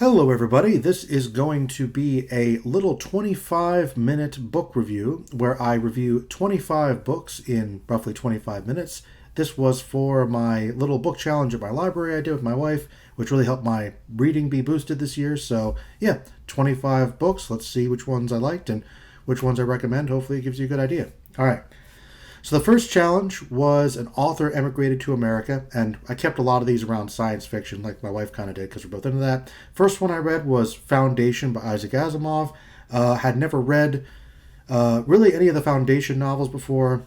Hello, everybody. This is going to be a little 25-minute book review where I review 25 books in roughly 25 minutes. This was for my little book challenge at my library I did with my wife, which really helped my reading be boosted this year. So, yeah, 25 books. Let's see which ones I liked and which ones I recommend. Hopefully, it gives you a good idea. All right. So the first challenge was an author emigrated to America, and I kept a lot of these around science fiction, like my wife kind of did, because we're both into that. First one I read was Foundation by Isaac Asimov. Had never read really any of the Foundation novels before,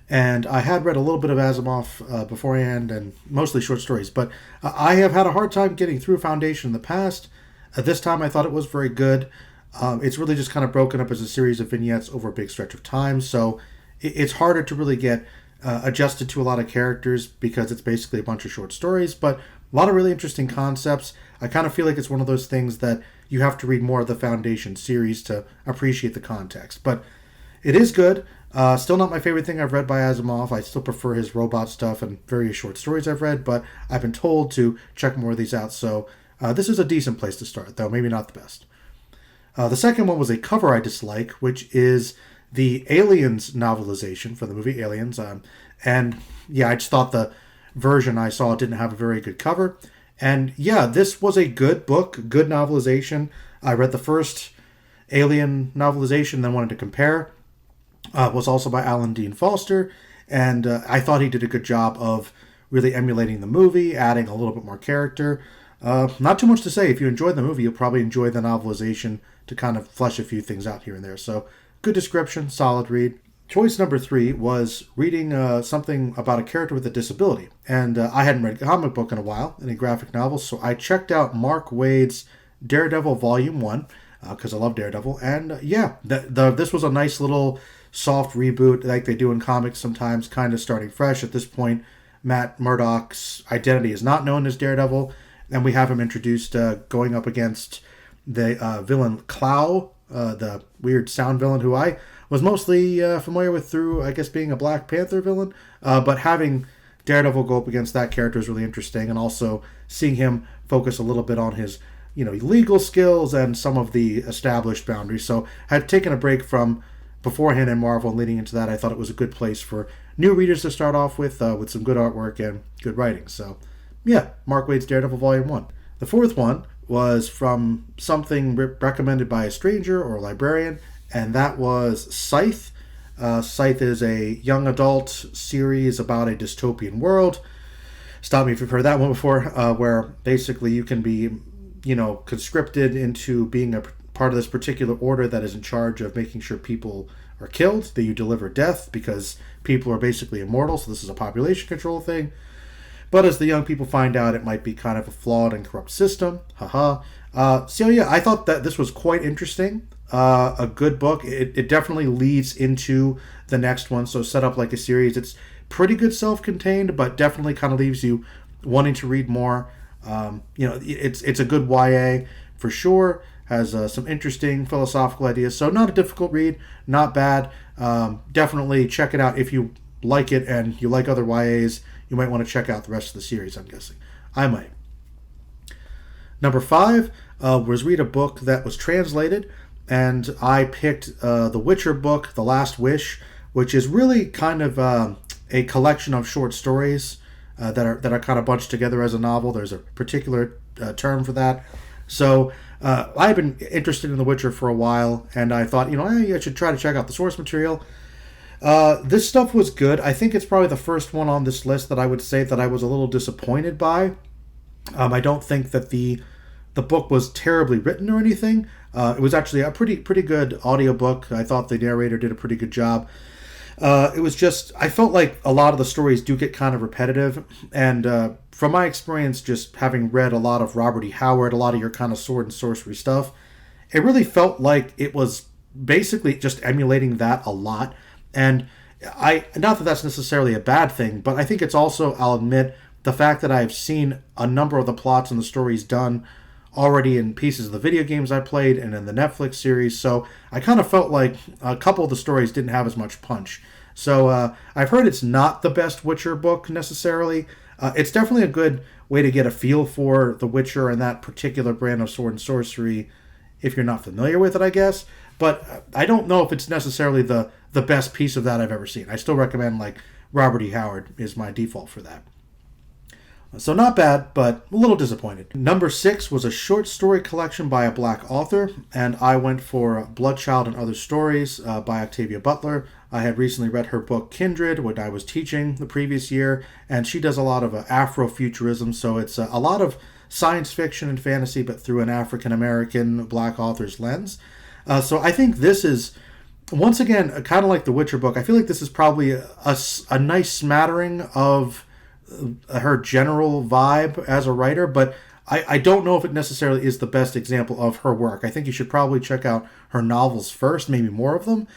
and I had read a little bit of Asimov beforehand, and mostly short stories, but I have had a hard time getting through Foundation in the past. This time I thought it was very good. It's really just kind of broken up as a series of vignettes over a big stretch of time, so it's harder to really get adjusted to a lot of characters because it's basically a bunch of short stories, but a lot of really interesting concepts. I kind of feel like it's one of those things that you have to read more of the Foundation series to appreciate the context. But it is good. Still not my favorite thing I've read by Asimov. I still prefer his robot stuff and various short stories I've read, but I've been told to check more of these out. So this is a decent place to start, though maybe not the best. The second one was a cover I dislike, which is the Aliens novelization for the movie Aliens. And yeah, I just thought the version I saw didn't have a very good cover. And yeah, this was a good book, good novelization. I read the first Alien novelization, then wanted to compare. It was also by Alan Dean Foster. And I thought he did a good job of really emulating the movie, adding a little bit more character. Not too much to say. If you enjoyed the movie, you'll probably enjoy the novelization to kind of flesh a few things out here and there. So good description, solid read. Choice number 3 was reading something about a character with a disability. And I hadn't read a comic book in a while, any graphic novels, so I checked out Mark Waid's Daredevil Volume 1, because I love Daredevil. And yeah, this was a nice little soft reboot like they do in comics sometimes, kind of starting fresh. At this point, Matt Murdock's identity is not known as Daredevil, and we have him introduced going up against the villain Clow, the weird sound villain who I was mostly familiar with through, I guess, being a Black Panther villain. But having Daredevil go up against that character is really interesting, and also seeing him focus a little bit on his, legal skills and some of the established boundaries. So I had taken a break from beforehand in Marvel, and leading into that, I thought it was a good place for new readers to start off with some good artwork and good writing. So yeah, Mark Waid's Daredevil Volume 1. The fourth one was from something recommended by a stranger or a librarian, and that was Scythe. Scythe is a young adult series about a dystopian world. Stop me if you've heard that one before, where basically you can be, conscripted into being a part of this particular order that is in charge of making sure people are killed, that you deliver death because people are basically immortal, so this is a population control thing. But as the young people find out, it might be kind of a flawed and corrupt system. So yeah, I thought that this was quite interesting. A good book. It definitely leads into the next one. So set up like a series. It's pretty good self-contained, but definitely kind of leaves you wanting to read more. It's a good YA for sure. Has some interesting philosophical ideas. So not a difficult read. Not bad. Definitely check it out if you like it and you like other YAs. You might want to check out the rest of the series, I'm guessing. I might. Number 5 was read a book that was translated, and I picked the Witcher book, The Last Wish, which is really kind of a collection of short stories that are kind of bunched together as a novel. There's a particular term for that. So I've been interested in The Witcher for a while, and I thought, I should try to check out the source material. This stuff was good. I think it's probably the first one on this list that I would say that I was a little disappointed by. I don't think that the book was terribly written or anything. It was actually a pretty good audiobook. I thought the narrator did a pretty good job. It was just, I felt like a lot of the stories do get kind of repetitive. And from my experience, just having read a lot of Robert E. Howard, a lot of your kind of sword and sorcery stuff, it really felt like it was basically just emulating that a lot. And not that that's necessarily a bad thing, but I think it's also, I'll admit, the fact that I've seen a number of the plots and the stories done already in pieces of the video games I played and in the Netflix series, so I kind of felt like a couple of the stories didn't have as much punch. So I've heard it's not the best Witcher book necessarily. It's definitely a good way to get a feel for The Witcher and that particular brand of sword and sorcery if you're not familiar with it, I guess. But I don't know if it's necessarily the best piece of that I've ever seen. I still recommend, like, Robert E. Howard is my default for that. So not bad, but a little disappointed. Number 6 was a short story collection by a black author, and I went for Bloodchild and Other Stories by Octavia Butler. I had recently read her book Kindred, what I was teaching the previous year, and she does a lot of Afrofuturism, so it's a lot of science fiction and fantasy, but through an African-American black author's lens. So I think this is, once again, kind of like the Witcher book. I feel like this is probably a nice smattering of her general vibe as a writer, but I don't know if it necessarily is the best example of her work. I think you should probably check out her novels first, maybe more of them.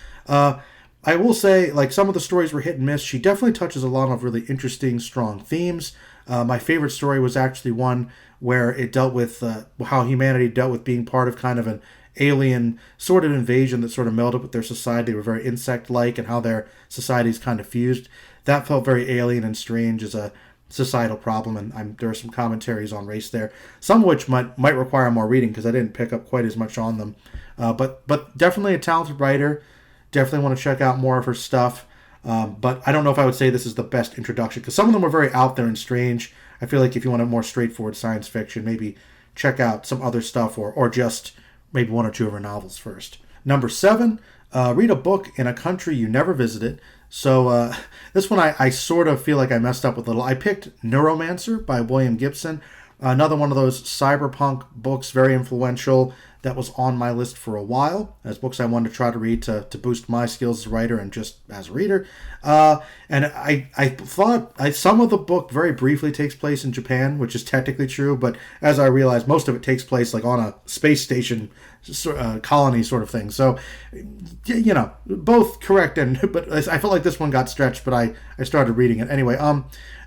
I will say, like, some of the stories were hit and miss. She definitely touches a lot of really interesting, strong themes. My favorite story was actually one where it dealt with how humanity dealt with being part of kind of an alien sort of invasion that sort of melded with their society. They were very insect-like, and how their societies kind of fused. That felt very alien and strange as a societal problem, and there are some commentaries on race there, some of which might require more reading because I didn't pick up quite as much on them. But definitely a talented writer. Definitely want to check out more of her stuff. But I don't know if I would say this is the best introduction, because some of them were very out there and strange. I feel like if you want a more straightforward science fiction, maybe check out some other stuff, or just maybe one or two of her novels first. Number 7, read a book in a country you never visited. So this one I sort of feel like I messed up with a little. I picked Neuromancer by William Gibson. Another one of those cyberpunk books, very influential, that was on my list for a while as books I wanted to try to read to boost my skills as a writer and just as a reader. And I thought some of the book very briefly takes place in Japan, which is technically true, but as I realized, most of it takes place like on a space station colony sort of thing. So, you know, both correct, but I felt like this one got stretched, but I started reading it. Anyway,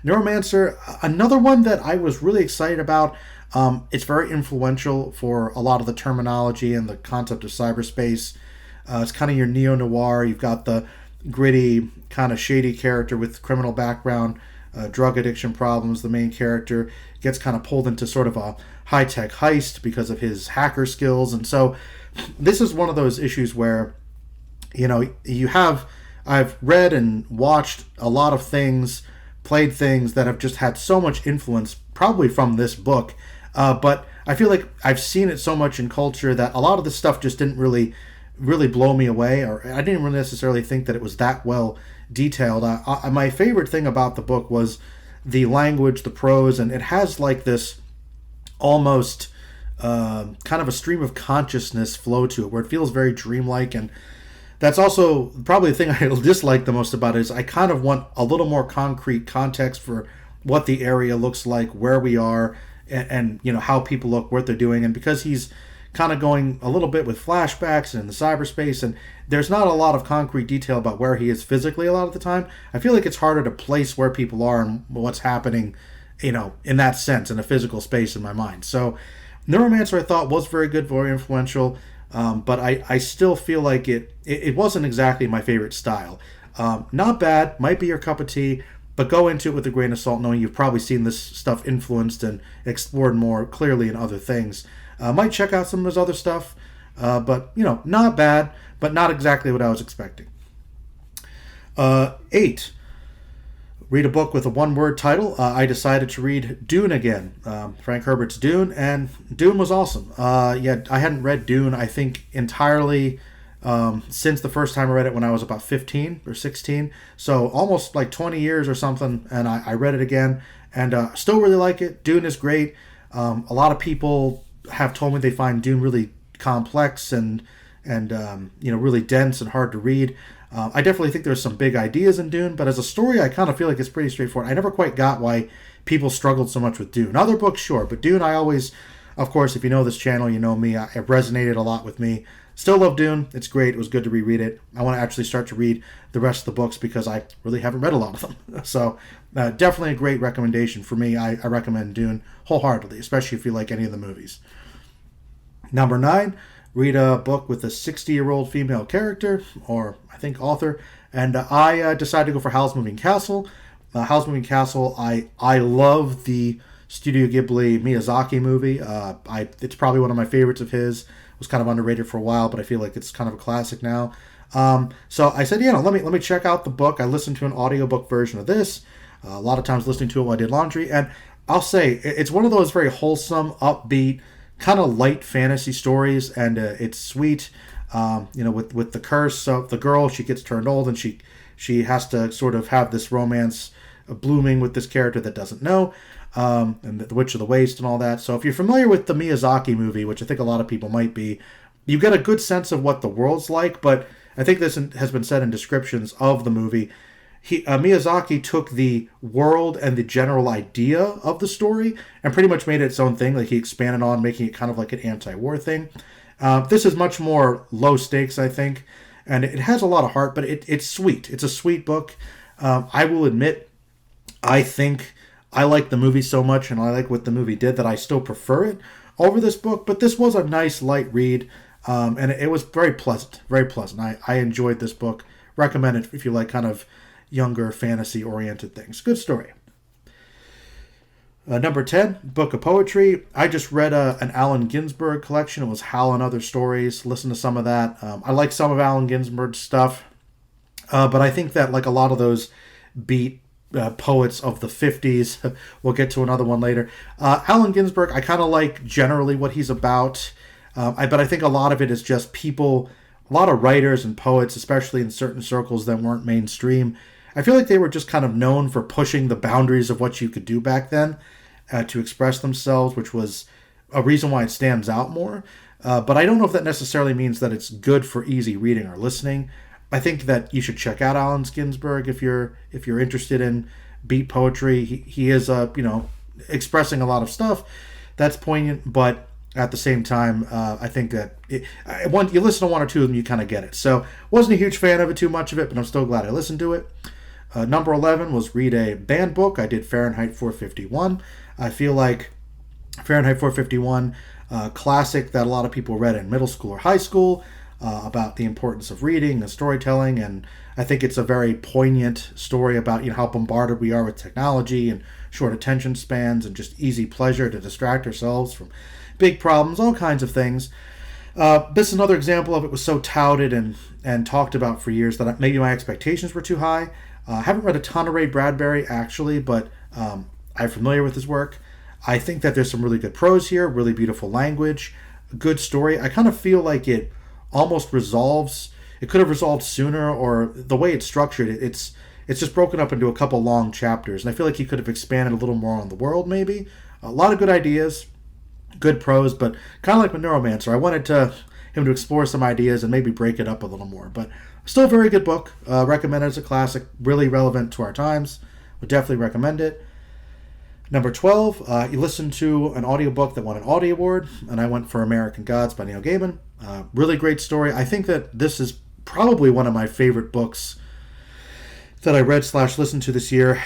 Neuromancer, another one that I was really excited about. It's very influential for a lot of the terminology and the concept of cyberspace. It's kind of your neo-noir. You've got the gritty, kind of shady character with criminal background, drug addiction problems. The main character gets kind of pulled into sort of a high-tech heist because of his hacker skills. And so this is one of those issues where, you know, I've read and watched a lot of things, played things that have just had so much influence, probably from this book. But I feel like I've seen it so much in culture that a lot of this stuff just didn't really blow me away, or I didn't really necessarily think that it was that well detailed. My favorite thing about the book was the language, the prose, and it has like this almost kind of a stream of consciousness flow to it, where it feels very dreamlike. And that's also probably the thing I dislike the most about it, is I kind of want a little more concrete context for what the area looks like, where we are, and you know, how people look, what they're doing. And because he's kind of going a little bit with flashbacks and the cyberspace, and there's not a lot of concrete detail about where he is physically a lot of the time, I feel like it's harder to place where people are and what's happening, you know, in that sense, in a physical space in my mind. So Neuromancer, I thought, was very good, very influential, but I still feel like it wasn't exactly my favorite style. Not bad, might be your cup of tea, but go into it with a grain of salt, knowing you've probably seen this stuff influenced and explored more clearly in other things. Might check out some of his other stuff, but, you know, not bad, but not exactly what I was expecting. 8. Read a book with a one-word title. I decided to read Dune again, Frank Herbert's Dune, and Dune was awesome. Yeah, I hadn't read Dune, I think, entirely since the first time I read it when I was about 15 or 16, so almost like 20 years or something, and I read it again, and still really like it. Dune is great. A lot of people have told me they find Dune really complex and you know, really dense and hard to read. I definitely think there's some big ideas in Dune, but as a story, I kind of feel like it's pretty straightforward. I never quite got why people struggled so much with Dune. Other books, sure, but Dune, I always, of course, if you know this channel, you know me, it resonated a lot with me. Still love Dune. It's great. It was good to reread it. I want to actually start to read the rest of the books because I really haven't read a lot of them. So definitely a great recommendation for me. I recommend Dune wholeheartedly, especially if you like any of the movies. Number 9, read a book with a 60-year-old female character, or I think author, and I decided to go for Howl's Moving Castle. Howl's Moving Castle, I love the Studio Ghibli Miyazaki movie. It's probably one of my favorites of his. It was kind of underrated for a while, but I feel like it's kind of a classic now. So I said, let me check out the book. I listened to an audiobook version of this. A lot of times listening to it while I did laundry, and I'll say it's one of those very wholesome, upbeat, kind of light fantasy stories, and it's sweet. With the curse of the girl, she gets turned old, and she has to sort of have this romance blooming with this character that doesn't know, and the Witch of the Waste and all that. So if you're familiar with the Miyazaki movie, which I think a lot of people might be, you get a good sense of what the world's like. But I think this has been said in descriptions of the movie. Miyazaki took the world and the general idea of the story and pretty much made it its own thing. Like, he expanded on making it kind of like an anti-war thing. This is much more low stakes, I think, and it has a lot of heart, but it's sweet. It's a sweet book. I will admit, I think I like the movie so much, and I like what the movie did, that I still prefer it over this book. But this was a nice, light read, and it was very pleasant. Very pleasant. I enjoyed this book. Recommend it if you like kind of younger fantasy-oriented things. Good story. Number 10, Book of Poetry. I just read an Allen Ginsberg collection. It was Hal and Other Stories. Listen to some of that. I like some of Allen Ginsberg's stuff, but I think that, like a lot of those beat poets of the 50s, we'll get to another one later. Allen Ginsberg, I kind of like generally what he's about, but I think a lot of it is just people, a lot of writers and poets, especially in certain circles that weren't mainstream. I feel like they were just kind of known for pushing the boundaries of what you could do back then to express themselves, which was a reason why it stands out more. But I don't know if that necessarily means that it's good for easy reading or listening. I think that you should check out Allen Ginsberg if you're interested in beat poetry. He is expressing a lot of stuff that's poignant, but at the same time, I think that you listen to one or two of them, you kind of get it. So wasn't a huge fan of it, too much of it, but I'm still glad I listened to it. Number 11 was read a banned book. I did Fahrenheit 451. I feel like Fahrenheit 451, classic that a lot of people read in middle school or high school, about the importance of reading and storytelling. And I think it's a very poignant story about how bombarded we are with technology and short attention spans and just easy pleasure to distract ourselves from big problems, all kinds of things. This is another example of it was so touted and talked about for years that maybe my expectations were too high. I haven't read a ton of Ray Bradbury, actually, but I'm familiar with his work. I think that there's some really good prose here, really beautiful language, good story. I kind of feel like it almost resolves. It could have resolved sooner, or the way it's structured, it's just broken up into a couple long chapters, and I feel like he could have expanded a little more on the world, maybe. A lot of good ideas, good prose, but kind of like with Neuromancer, I wanted him to explore some ideas and maybe break it up a little more. But still a very good book. Recommend it as a classic, really relevant to our times. Would definitely recommend it. Number 12, you listened to an audiobook that won an Audie Award, and I went for American Gods by Neil Gaiman. Really great story. I think that this is probably one of my favorite books that I read/listened to this year.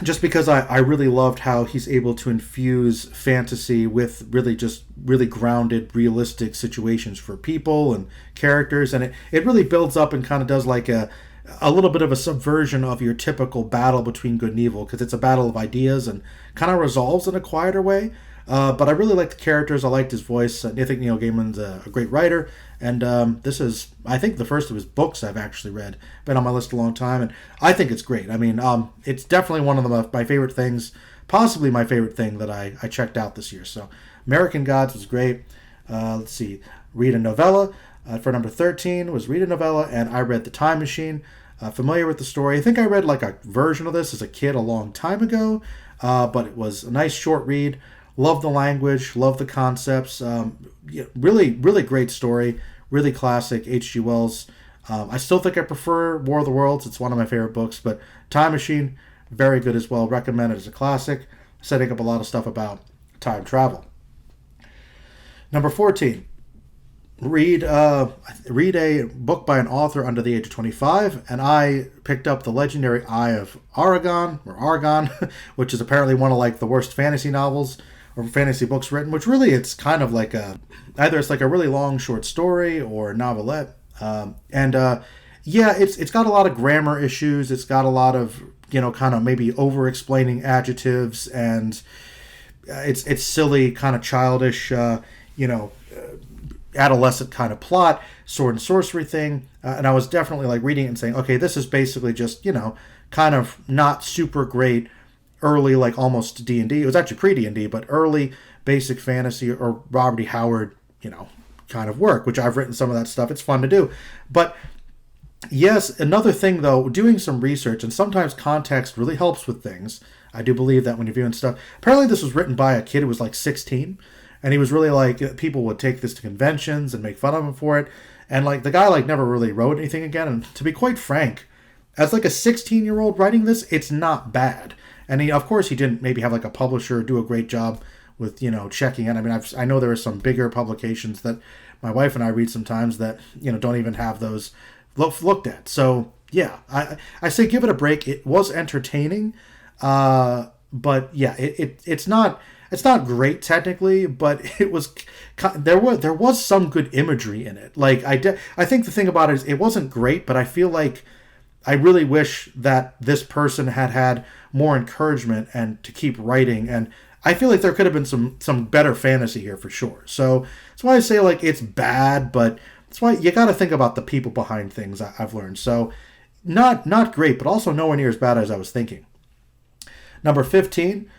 Just because I really loved how he's able to infuse fantasy with really grounded, realistic situations for people and characters. And it really builds up and kind of does like a little bit of a subversion of your typical battle between good and evil, because it's a battle of ideas and kind of resolves in a quieter way. But I really liked the characters. I liked his voice. I think Neil Gaiman's a great writer. And this is, I think, the first of his books I've actually read. Been on my list a long time, and I think it's great. I mean, it's definitely one of my favorite things, possibly my favorite thing that I checked out this year. So American Gods was great. Let's see. Read a novella. For number 13 was Read a Novella, and I read The Time Machine. Familiar with the story. I think I read like a version of this as a kid a long time ago, but it was a nice short read. Love the language, love the concepts. Really, really great story. Really classic. H.G. Wells. I still think I prefer War of the Worlds. It's one of my favorite books, but Time Machine, very good as well. Recommend it as a classic. Setting up a lot of stuff about time travel. Number 14. Read a book by an author under the age of 25, and I picked up The Legendary Eye of Argon, which is apparently one of like the worst fantasy novels or fantasy books written, which really it's kind of like either it's like a really long short story or novelette. It's got a lot of grammar issues. It's got a lot of kind of maybe over-explaining adjectives, and it's silly, kind of childish, adolescent kind of plot, sword and sorcery thing. And I was definitely like reading it and saying, okay, this is basically just, kind of not super great early, like almost D&D. It was actually pre-D&D, but early basic fantasy or Robert E. Howard, kind of work, which I've written some of that stuff. It's fun to do. But yes, another thing though, doing some research, and sometimes context really helps with things. I do believe that when you're viewing stuff. Apparently this was written by a kid who was like 16, and he was really like, people would take this to conventions and make fun of him for it. And like the guy like never really wrote anything again. And to be quite frank, as like a 16-year-old writing this, it's not bad. And he, of course, he didn't maybe have like a publisher do a great job with, checking it. I mean, I know there are some bigger publications that my wife and I read sometimes that, don't even have those looked at. So yeah, I say give it a break. It was entertaining. But yeah, it's not great technically, but it was, there was some good imagery in it. Like I think the thing about it is it wasn't great, but I feel like I really wish that this person had more encouragement and to keep writing. And I feel like there could have been some better fantasy here for sure. So that's why I say like it's bad, but that's why you got to think about the people behind things. I've learned. So not great, but also nowhere near as bad as I was thinking. Number 15,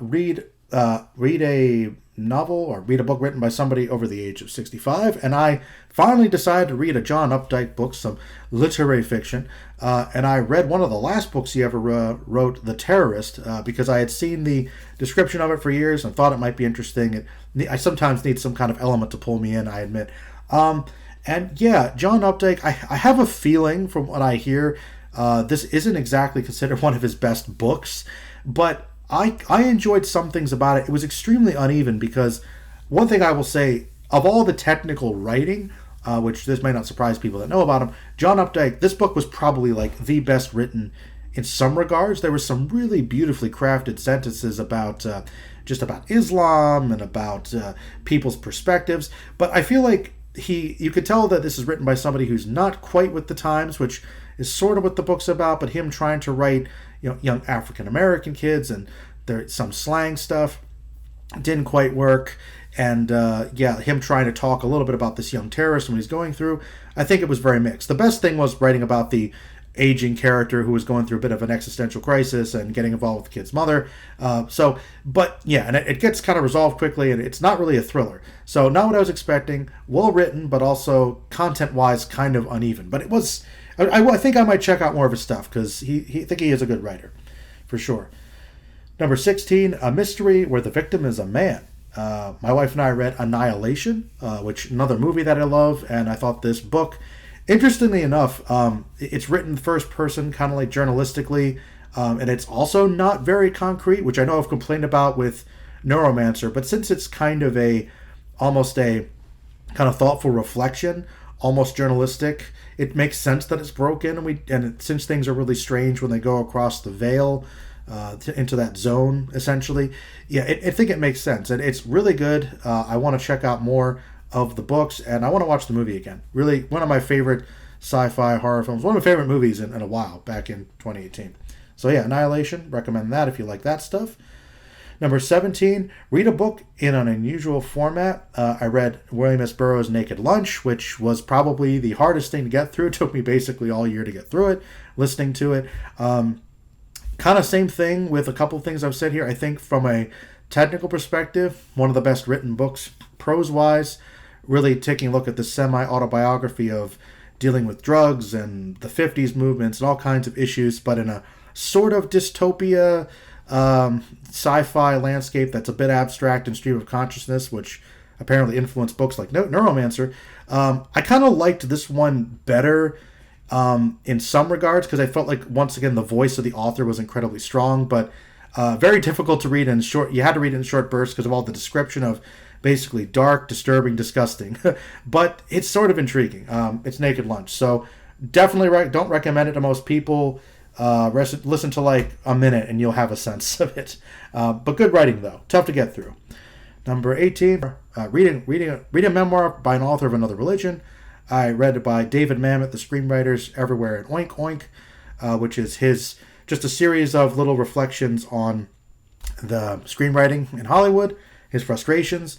read a novel or read a book written by somebody over the age of 65. And I finally decided to read a John Updike book, some literary fiction. And I read one of the last books he ever wrote, The Terrorist, because I had seen the description of it for years and thought it might be interesting. I sometimes need some kind of element to pull me in, I admit. And yeah, John Updike, I have a feeling from what I hear, this isn't exactly considered one of his best books, but I enjoyed some things about it. It was extremely uneven because one thing I will say, of all the technical writing, which this may not surprise people that know about him, John Updike, this book was probably like the best written in some regards. There were some really beautifully crafted sentences about just about Islam and about people's perspectives. But I feel like you could tell that this is written by somebody who's not quite with the times, which is sort of what the book's about, but him trying to write, young African American kids, and there's some slang stuff didn't quite work. And him trying to talk a little bit about this young terrorist and what he's going through. I think it was very mixed. The best thing was writing about the aging character who was going through a bit of an existential crisis and getting involved with the kid's mother. And it gets kind of resolved quickly, and it's not really a thriller. So not what I was expecting. Well written, but also content-wise kind of uneven. But it was, I think I might check out more of his stuff because he is a good writer, for sure. Number 16, a mystery where the victim is a man. My wife and I read Annihilation, which another movie that I love, and I thought this book, interestingly enough, it's written first person, kind of like journalistically, and it's also not very concrete, which I know I've complained about with Neuromancer, but since it's kind of almost a kind of thoughtful reflection, almost journalistic, it makes sense that it's broken, since things are really strange when they go across the veil, into that zone, essentially. Yeah, I think it makes sense, and it's really good. I want to check out more of the books, and I want to watch the movie again. Really, one of my favorite sci-fi horror films, one of my favorite movies in a while, back in 2018. So yeah, Annihilation, recommend that if you like that stuff. Number 17, read a book in an unusual format. I read William S. Burroughs' Naked Lunch, which was probably the hardest thing to get through. It took me basically all year to get through it, listening to it. Kind of same thing with a couple of things I've said here. I think from a technical perspective, one of the best written books, prose-wise, really taking a look at the semi-autobiography of dealing with drugs and the 50s movements and all kinds of issues, but in a sort of dystopia sci-fi landscape that's a bit abstract and stream of consciousness, which apparently influenced books like Neuromancer. I kind of liked this one better in some regards, because I felt like, once again, the voice of the author was incredibly strong, but very difficult to read in short. You had to read it in short bursts because of all the description of basically dark, disturbing, disgusting. But it's sort of intriguing. It's Naked Lunch. So definitely don't recommend it to most people. Listen to like a minute and you'll have a sense of it. But good writing, though. Tough to get through. Number 18, reading a memoir by an author of another religion. I read by David Mamet, the screenwriters Everywhere and Oink Oink, which is his just a series of little reflections on the screenwriting in Hollywood, his frustrations.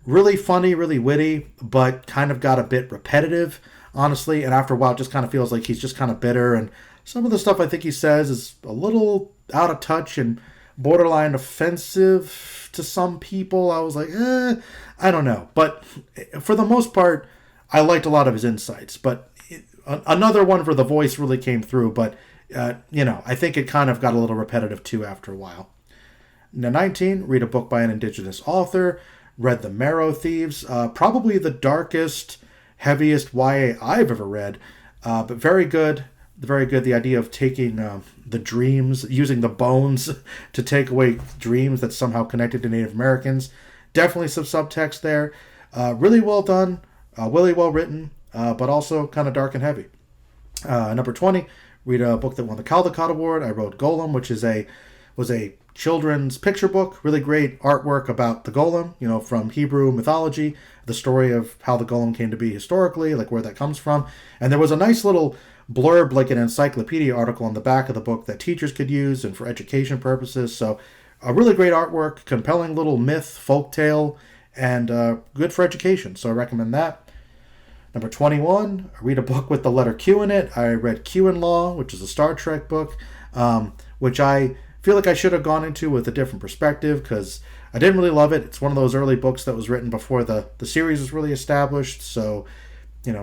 Really funny, really witty, but kind of got a bit repetitive, honestly. And after a while, it just kind of feels like he's just kind of bitter. And some of the stuff I think he says is a little out of touch and borderline offensive to some people. I was like, I don't know. But for the most part, I liked a lot of his insights. But another one where the voice really came through. But, I think it kind of got a little repetitive too after a while. Now, 19, read a book by an Indigenous author. Read The Marrow Thieves. Probably the darkest, heaviest YA I've ever read. But very good. Very good. The idea of taking the dreams, using the bones to take away dreams that's somehow connected to Native Americans. Definitely some subtext there. Really well done. Really well written. But also kind of dark and heavy. Number 20, read a book that won the Caldecott Award. I wrote Golem, which was a children's picture book. Really great artwork about the golem, from Hebrew mythology, the story of how the golem came to be historically, like where that comes from. And there was a nice little blurb, like an encyclopedia article on the back of the book that teachers could use and for education purposes. So a really great artwork, compelling little myth, folktale, and good for education. So I recommend that. Number 21, read a book with the letter Q in it. I read Q in Law, which is a Star Trek book, which I feel like I should have gone into with a different perspective because I didn't really love it. It's one of those early books that was written before the series was really established. So,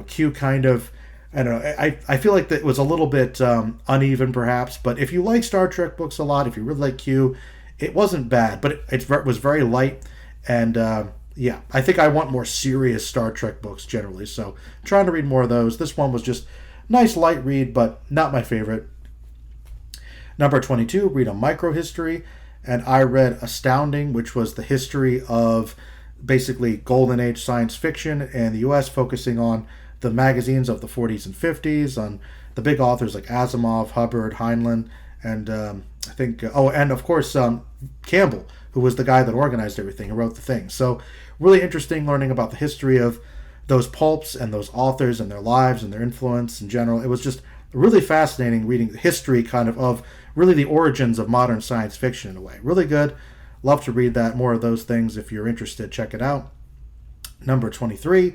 Q kind of, I don't know, I feel like that it was a little bit uneven perhaps. But if you like Star Trek books a lot, if you really like Q, it wasn't bad. But it was very light. And I think I want more serious Star Trek books generally. So I'm trying to read more of those. This one was just nice light read, but not my favorite. Number 22, read a microhistory, and I read Astounding, which was the history of basically golden age science fiction in the U.S., focusing on the magazines of the 40s and 50s, on the big authors like Asimov, Hubbard, Heinlein, and I think, and of course Campbell, who was the guy that organized everything and wrote the thing. So really interesting learning about the history of those pulps and those authors and their lives and their influence in general. It was just really fascinating reading the history kind of really the origins of modern science fiction in a way. Really good. Love to read that. More of those things. If you're interested, check it out. Number 23,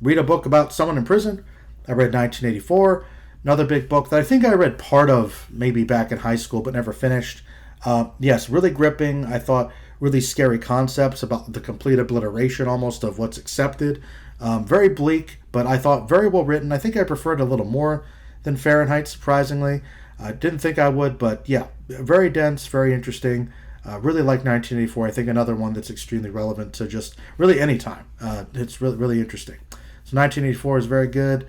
read a book about someone in prison. I read 1984. Another big book that I think I read part of maybe back in high school but never finished. Yes, really gripping. I thought really scary concepts about the complete obliteration almost of what's accepted. Very bleak, but I thought very well written. I think I preferred a little more than Fahrenheit, surprisingly. I didn't think I would, but yeah, very dense, very interesting. Really like 1984. I think another one that's extremely relevant to just really any time. It's really, really interesting. So 1984 is very good.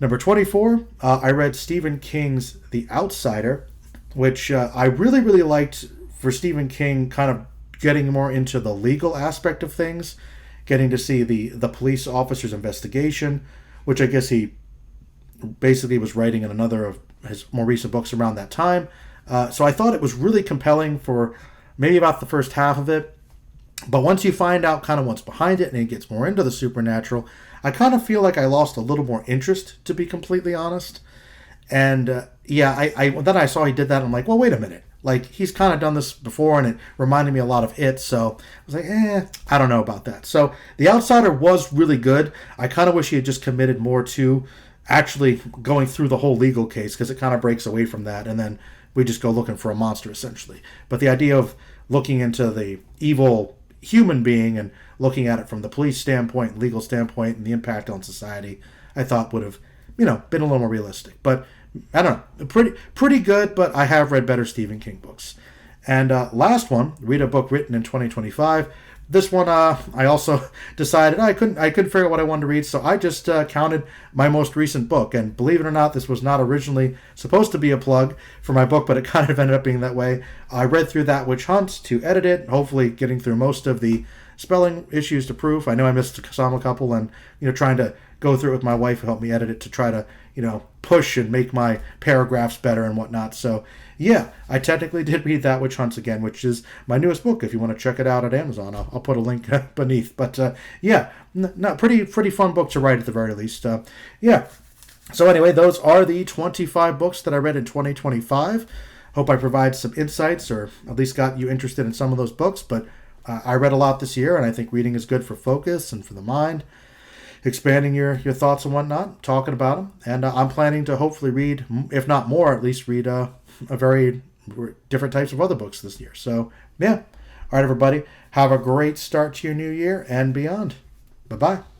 Number 24, I read Stephen King's The Outsider, which I really, really liked for Stephen King, kind of getting more into the legal aspect of things, getting to see the police officer's investigation, which I guess he basically was writing in another of his more recent books around that time. So I thought it was really compelling for maybe about the first half of it. But once you find out kind of what's behind it and it gets more into the supernatural, I kind of feel like I lost a little more interest, to be completely honest. And then I saw he did that, and I'm like, well, wait a minute. Like, he's kind of done this before, and it reminded me a lot of It. So I was like, I don't know about that. So The Outsider was really good. I kind of wish he had just committed more to actually going through the whole legal case, because it kind of breaks away from that, and then we just go looking for a monster, essentially. But the idea of looking into the evil human being and looking at it from the police standpoint, legal standpoint, and the impact on society, I thought would have, been a little more realistic. But I don't know, pretty good, but I have read better Stephen King books. And last one, read a book written in 2025. This one, I also decided I couldn't figure out what I wanted to read, so I just counted my most recent book. And believe it or not, this was not originally supposed to be a plug for my book, but it kind of ended up being that way. I read through That Witch Hunt to edit it, hopefully getting through most of the spelling issues to proof. I know I missed some a couple, and trying to go through it with my wife who helped me edit it to try to push and make my paragraphs better and whatnot. So yeah, I technically did read That Witch Hunts again, which is my newest book. If you want to check it out at Amazon, I'll put a link beneath. But pretty fun book to write at the very least. So anyway, those are the 25 books that I read in 2025. Hope I provide some insights or at least got you interested in some of those books. But I read a lot this year, and I think reading is good for focus and for the mind, expanding your thoughts and whatnot, talking about them. And I'm planning to hopefully read, if not more, at least read a very different types of other books this year. So, yeah. All right, everybody. Have a great start to your new year and beyond. Bye-bye.